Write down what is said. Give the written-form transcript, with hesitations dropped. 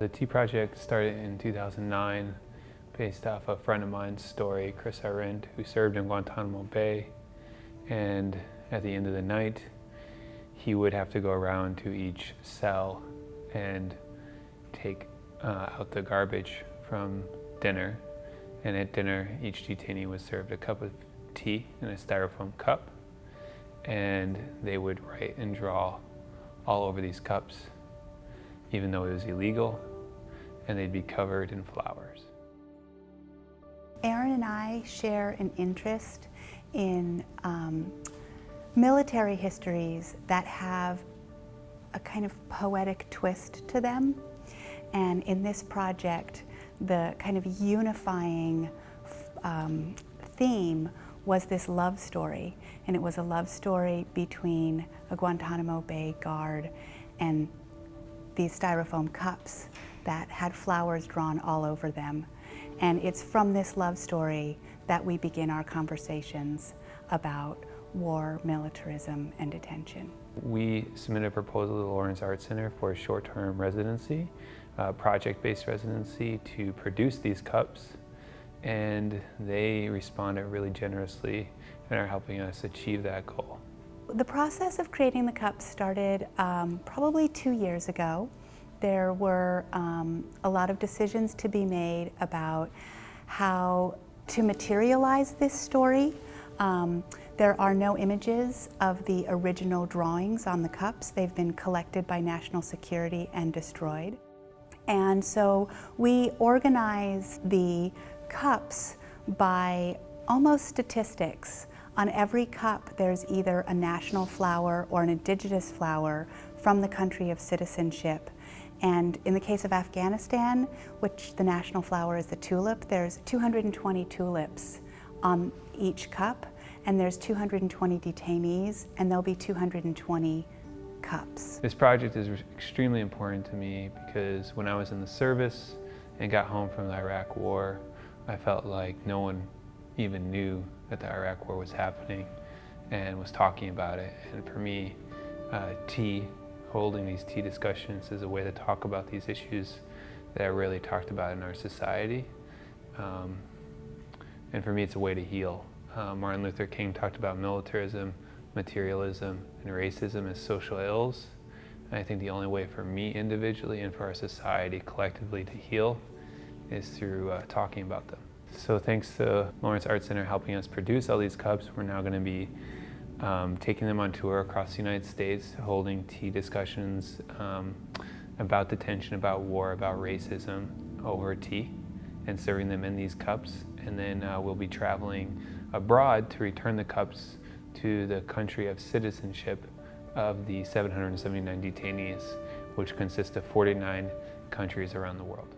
The Tea Project started in 2009 based off a friend of mine's story, Chris Arendt, who served in Guantanamo Bay. And at the end of the night, he would have to go around to each cell and take out the garbage from dinner. And at dinner, each detainee was served a cup of tea in a styrofoam cup. And they would write and draw all over these cups, even though it was illegal, and they'd be covered in flowers. Aaron and I share an interest in military histories that have a kind of poetic twist to them. And in this project, the kind of unifying theme was this love story. And it was a love story between a Guantanamo Bay guard and these styrofoam cups that had flowers drawn all over them. And it's from this love story that we begin our conversations about war, militarism, and detention. We submitted a proposal to the Lawrence Art Center for a short-term residency, project-based residency, to produce these cups. And they responded really generously and are helping us achieve that goal. The process of creating the cups started probably 2 years ago. There were a lot of decisions to be made about how to materialize this story. There are no images of the original drawings on the cups. They've been collected by national security and destroyed. And so we organize the cups by almost statistics. On every cup, there's either a national flower or an indigenous flower from the country of citizenship. And in the case of Afghanistan, which the national flower is the tulip, there's 220 tulips on each cup, and there's 220 detainees, and there'll be 220 cups. This project is extremely important to me because when I was in the service and got home from the Iraq War, I felt like no one even knew that the Iraq War was happening and was talking about it. And for me, holding these tea discussions is a way to talk about these issues that are rarely talked about in our society. And for me, it's a way to heal. Martin Luther King talked about militarism, materialism, and racism as social ills. And I think the only way for me individually and for our society collectively to heal is through talking about them. So thanks to Lawrence Art Center helping us produce all these cups, we're now going to be taking them on tour across the United States, holding tea discussions about detention, about war, about racism over tea, and serving them in these cups. And then we'll be traveling abroad to return the cups to the country of citizenship of the 779 detainees, which consist of 49 countries around the world.